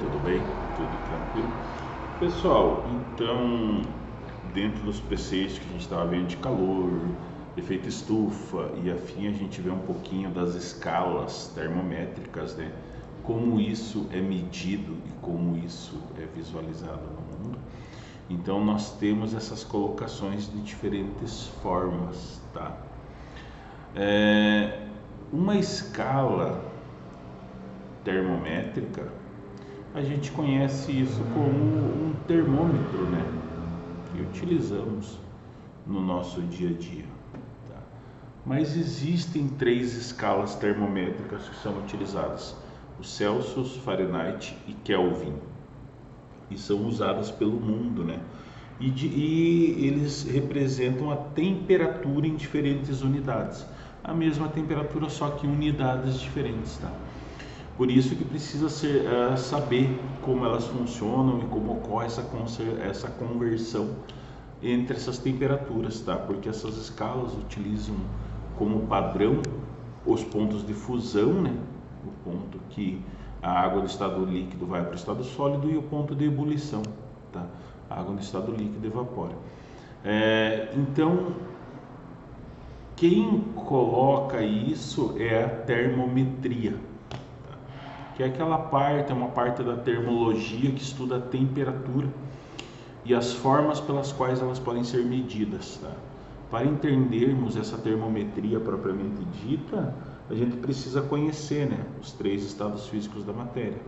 tudo bem? Tudo tranquilo? Pessoal, então, dentro dos preceitos que a gente estava vendo de calor, efeito estufa e afim, a gente vê um pouquinho das escalas termométricas, né? Como isso é medido e como isso é visualizado no mundo. Então, nós temos essas colocações de diferentes formas, tá? Uma escala termométrica, a gente conhece isso como um termômetro, né? Que utilizamos no nosso dia a dia. Tá? Mas existem três escalas termométricas que são utilizadas: o Celsius, Fahrenheit e Kelvin, e são usadas pelo mundo, né? E eles representam a temperatura em diferentes unidades, a mesma temperatura, só que em unidades diferentes, tá? Por isso que precisa saber como elas funcionam e como ocorre essa conversão entre essas temperaturas, tá? Porque essas escalas utilizam como padrão os pontos de fusão, né? O ponto que a água do estado líquido vai para o estado sólido e o ponto de ebulição, tá? A água do estado líquido evapora. Então, quem coloca isso é a termometria, que é aquela parte, é uma parte da termologia que estuda a temperatura e as formas pelas quais elas podem ser medidas, tá? Para entendermos essa termometria propriamente dita, a gente precisa conhecer, né, os três estados físicos da matéria.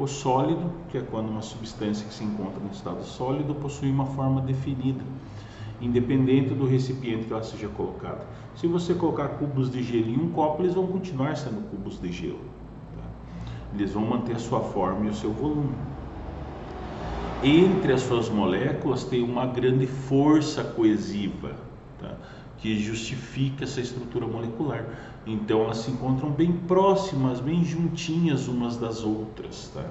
O sólido, que é quando uma substância que se encontra no estado sólido possui uma forma definida, independente do recipiente que ela seja colocada. Se você colocar cubos de gelo em um copo, eles vão continuar sendo cubos de gelo. Eles vão manter a sua forma e o seu volume. Entre as suas moléculas tem uma grande força coesiva, tá? Que justifica essa estrutura molecular. Então elas se encontram bem próximas, bem juntinhas umas das outras, tá?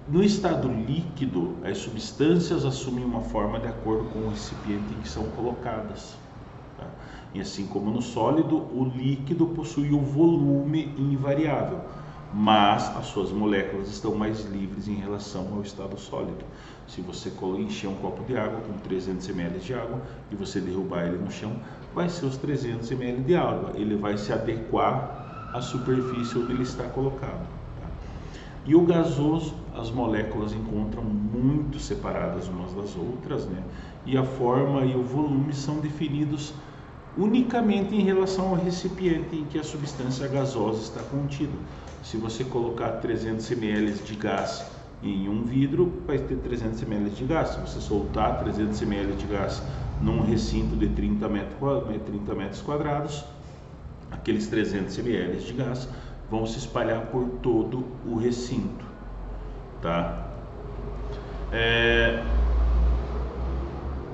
No estado líquido, as substâncias assumem uma forma de acordo com o recipiente em que são colocadas. E assim como no sólido, o líquido possui o volume invariável, mas as suas moléculas estão mais livres em relação ao estado sólido. Se você encher um copo de água com 300 ml de água e você derrubar ele no chão, vai ser os 300 ml de água. Ele vai se adequar à superfície onde ele está colocado. E o gasoso, as moléculas encontram muito separadas umas das outras, né? E a forma e o volume são definidos unicamente em relação ao recipiente em que a substância gasosa está contida. Se você colocar 300 ml de gás em um vidro, vai ter 300 ml de gás. Se você soltar 300 ml de gás num recinto de 30 metros quadrados, aqueles 300 ml de gás vão se espalhar por todo o recinto, tá?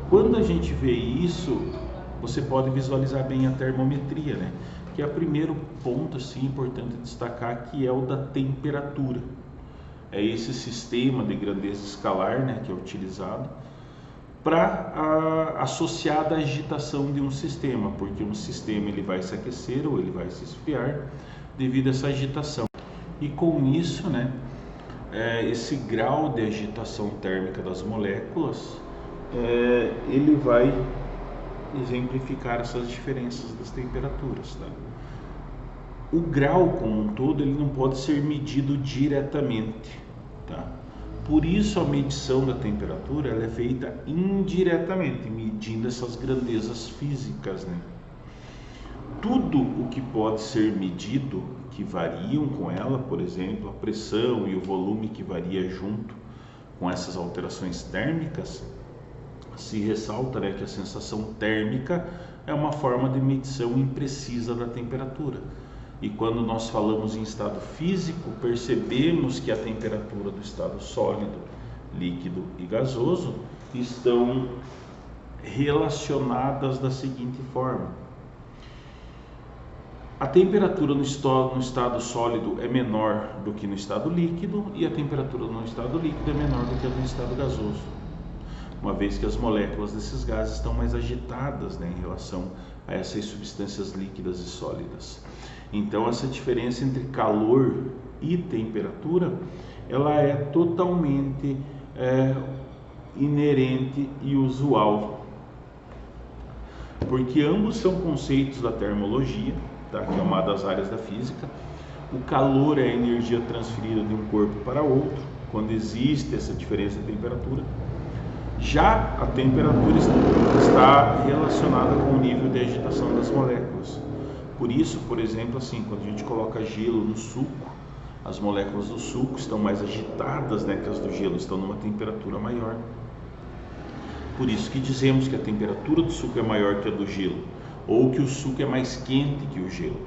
Quando a gente vê isso, você pode visualizar bem a termometria, né? Que é o primeiro ponto assim, importante destacar, que é o da temperatura. É esse sistema de grandeza escalar, né, que é utilizado para associar a agitação de um sistema, porque um sistema ele vai se aquecer ou ele vai se esfriar devido a essa agitação. E com isso, né, esse grau de agitação térmica das moléculas, ele vai exemplificar essas diferenças das temperaturas, tá? O grau como um todo ele não pode ser medido diretamente, tá? Por isso a medição da temperatura ela é feita indiretamente, medindo essas grandezas físicas, né? Tudo o que pode ser medido, que variam com ela, por exemplo, a pressão e o volume que varia junto com essas alterações térmicas, se ressalta, né, que a sensação térmica é uma forma de medição imprecisa da temperatura. E quando nós falamos em estado físico, percebemos que a temperatura do estado sólido, líquido e gasoso estão relacionadas da seguinte forma: a temperatura no estado sólido é menor do que no estado líquido e a temperatura no estado líquido é menor do que no estado gasoso, uma vez que as moléculas desses gases estão mais agitadas, né, em relação a essas substâncias líquidas e sólidas. Então essa diferença entre calor e temperatura, ela é totalmente inerente e usual, porque ambos são conceitos da termologia, tá? Que é uma das áreas da física. O calor é a energia transferida de um corpo para outro, quando existe essa diferença de temperatura. Já a temperatura está relacionada com o nível de agitação das moléculas. Por isso, por exemplo, assim, quando a gente coloca gelo no suco, as moléculas do suco estão mais agitadas, né, que as do gelo, estão numa temperatura maior. Por isso que dizemos que a temperatura do suco é maior que a do gelo, ou que o suco é mais quente que o gelo.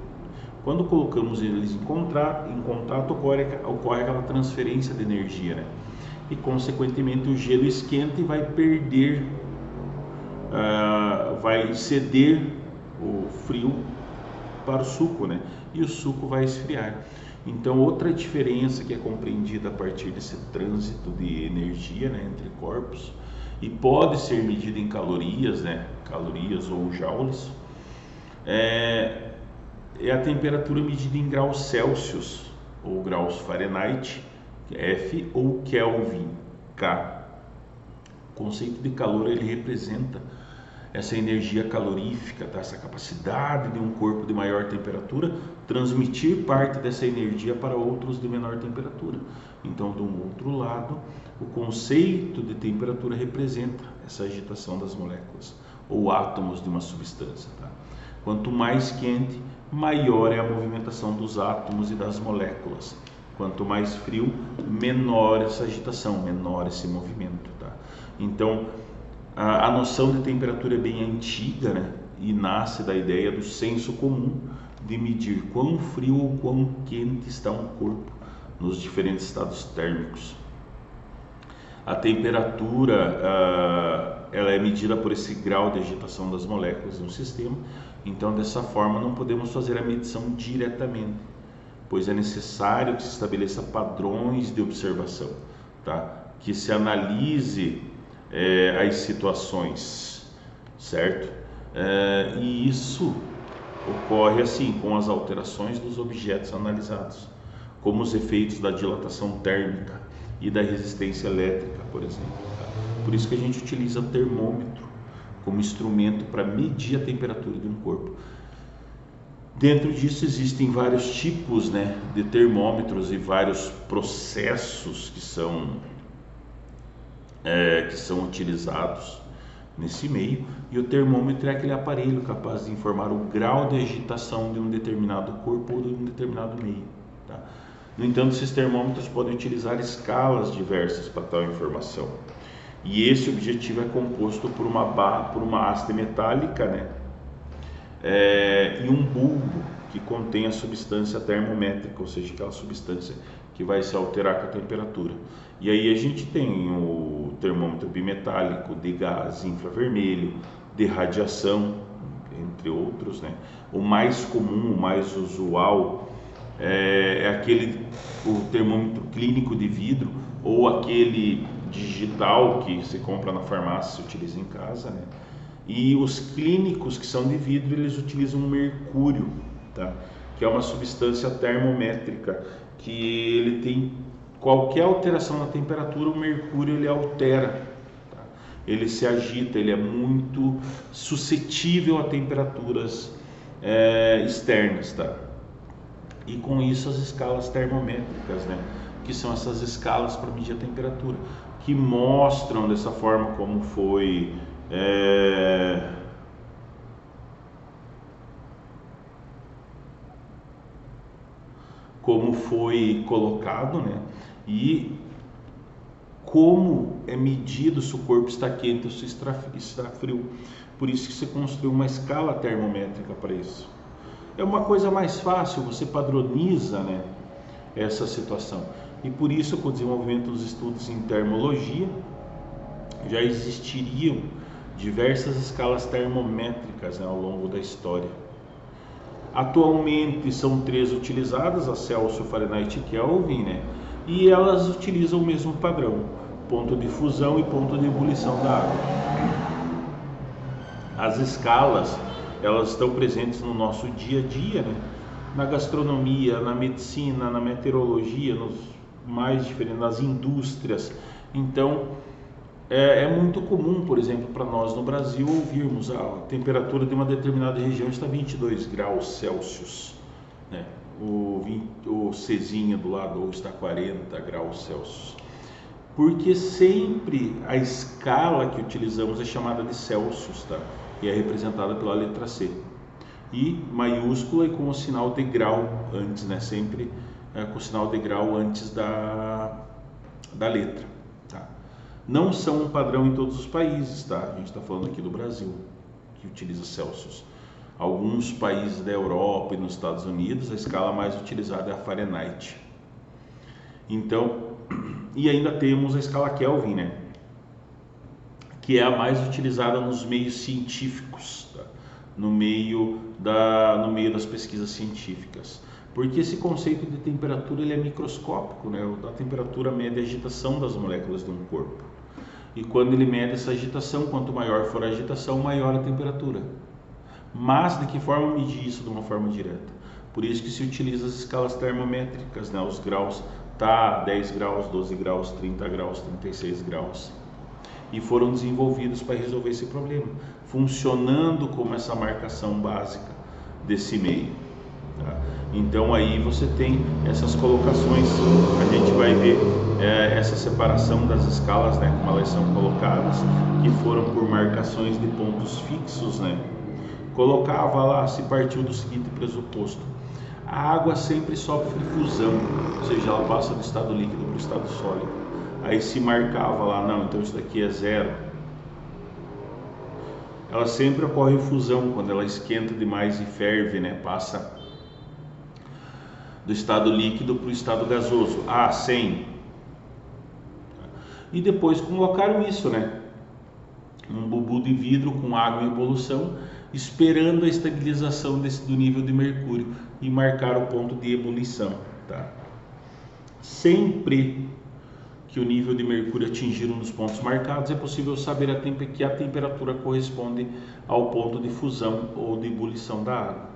Quando colocamos eles em contato ocorre aquela transferência de energia, né? E consequentemente o gelo esquenta e vai perder, vai ceder o frio para o suco, né? E o suco vai esfriar. Então outra diferença que é compreendida a partir desse trânsito de energia, né, entre corpos, e pode ser medida em calorias, né, calorias ou joules, é a temperatura medida em graus Celsius ou graus Fahrenheit, F, ou Kelvin, K. O conceito de calor, ele representa essa energia calorífica, tá? Essa capacidade de um corpo de maior temperatura transmitir parte dessa energia para outros de menor temperatura. Então, de um outro lado, o conceito de temperatura representa essa agitação das moléculas ou átomos de uma substância, tá? Quanto mais quente, maior é a movimentação dos átomos e das moléculas. Quanto mais frio, menor essa agitação, menor esse movimento, tá? Então, a noção de temperatura é bem antiga, né? E nasce da ideia do senso comum de medir quão frio ou quão quente está um corpo nos diferentes estados térmicos. A temperatura ela é medida por esse grau de agitação das moléculas no sistema. Então, dessa forma, não podemos fazer a medição diretamente, pois é necessário que se estabeleça padrões de observação, tá? Que se analise as situações, certo? E isso ocorre assim com as alterações dos objetos analisados, como os efeitos da dilatação térmica e da resistência elétrica, por exemplo, tá? Por isso que a gente utiliza o termômetro como instrumento para medir a temperatura de um corpo. Dentro disso existem vários tipos, né, de termômetros e vários processos que são utilizados nesse meio, e o termômetro é aquele aparelho capaz de informar o grau de agitação de um determinado corpo ou de um determinado meio, tá? No entanto, esses termômetros podem utilizar escalas diversas para tal informação, e esse objetivo é composto por uma haste metálica, né, e um bulbo que contém a substância termométrica, ou seja, aquela substância que vai se alterar com a temperatura. E aí a gente tem o termômetro bimetálico, de gás infravermelho, de radiação, entre outros, né? O mais comum, o mais usual o termômetro clínico de vidro, ou aquele digital que se compra na farmácia, se utiliza em casa, né? E os clínicos que são de vidro, eles utilizam mercúrio, tá? Que é uma substância termométrica, que ele tem qualquer alteração na temperatura, o mercúrio ele altera, tá? Ele se agita, ele é muito suscetível a temperaturas externas, tá? E com isso as escalas termométricas, né? Que são essas escalas para medir a temperatura, que mostram dessa forma como foi colocado, né? E como é medido se o corpo está quente ou se está frio. Por isso que se construiu uma escala termométrica para isso. É uma coisa mais fácil, você padroniza, né, essa situação. E por isso, com o desenvolvimento dos estudos em termologia, já existiriam diversas escalas termométricas, né, ao longo da história. Atualmente são 3 utilizadas, a Celsius, Fahrenheit e Kelvin, né? E elas utilizam o mesmo padrão, ponto de fusão e ponto de ebulição da água. As escalas, elas estão presentes no nosso dia a dia, né? na gastronomia, na medicina, na meteorologia, nos mais diferentes, nas indústrias. Então, é muito comum, por exemplo, para nós no Brasil, ouvirmos a temperatura de uma determinada região está 22 graus Celsius, né? O Czinho do lado ou está 40 graus Celsius. Porque sempre a escala que utilizamos é chamada de Celsius, tá? E é representada pela letra C. E maiúscula e com o sinal de grau antes, né? Sempre com o sinal de grau antes da letra, tá? Não são um padrão em todos os países, tá? A gente está falando aqui do Brasil, que utiliza Celsius. Alguns países da Europa e nos Estados Unidos, a escala mais utilizada é a Fahrenheit. Então, e ainda temos a escala Kelvin, né? Que é a mais utilizada nos meios científicos, tá? no meio das pesquisas científicas. Porque esse conceito de temperatura ele é microscópico, né? A temperatura mede a agitação das moléculas de um corpo. E quando ele mede essa agitação, quanto maior for a agitação, maior a temperatura. Mas de que forma medir isso de uma forma direta? Por isso que se utiliza as escalas termométricas, né? Os graus, tá 10 graus, 12 graus, 30 graus, 36 graus. E foram desenvolvidos para resolver esse problema, funcionando como essa marcação básica desse meio. Tá? Então aí você tem essas colocações, a gente vai ver essa separação das escalas, né, como elas são colocadas, que foram por marcações de pontos fixos, né? Colocava lá, se partiu do seguinte pressuposto: a água sempre sofre fusão, ou seja, ela passa do estado líquido para o estado sólido. Aí se marcava lá, não, então isso daqui é zero. Ela sempre ocorre fusão quando ela esquenta demais e ferve, né? Passa do estado líquido para o estado gasoso. 100. E depois colocaram isso, né? Um bubu de vidro com água em ebulição, esperando a estabilização do nível de mercúrio e marcar o ponto de ebulição, tá? Sempre que o nível de mercúrio atingir um dos pontos marcados, é possível saber que a temperatura corresponde ao ponto de fusão ou de ebulição da água.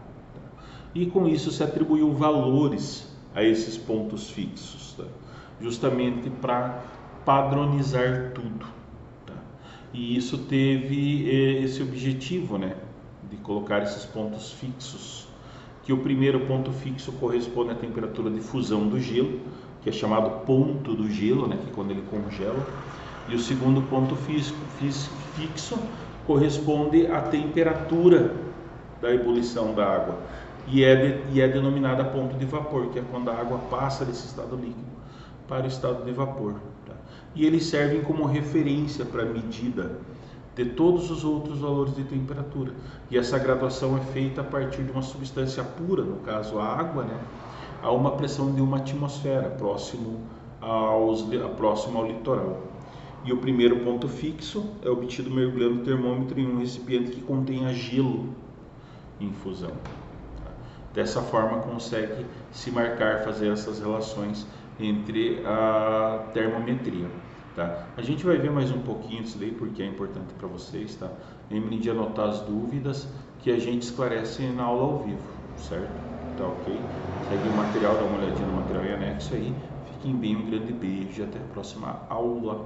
E com isso se atribuiu valores a esses pontos fixos, tá? Justamente para padronizar tudo, tá? E isso teve esse objetivo, né, de colocar esses pontos fixos, que o primeiro ponto fixo corresponde à temperatura de fusão do gelo, que é chamado ponto do gelo, né, que é quando ele congela, e o segundo ponto fixo corresponde à temperatura da ebulição da água, e é denominada ponto de vapor, que é quando a água passa desse estado líquido para o estado de vapor, tá? E eles servem como referência para a medida de todos os outros valores de temperatura, e essa graduação é feita a partir de uma substância pura, no caso a água, né, a uma pressão de uma atmosfera, próximo ao litoral. E o primeiro ponto fixo é obtido mergulhando o termômetro em um recipiente que contenha gelo em fusão. Dessa forma consegue se marcar, fazer essas relações entre a termometria, tá? A gente vai ver mais um pouquinho disso daí porque é importante para vocês, tá? Lembrem de anotar as dúvidas que a gente esclarece na aula ao vivo, certo? Tá ok? Segue o material, dá uma olhadinha no material em anexo aí. Fiquem bem, um grande beijo e até a próxima aula.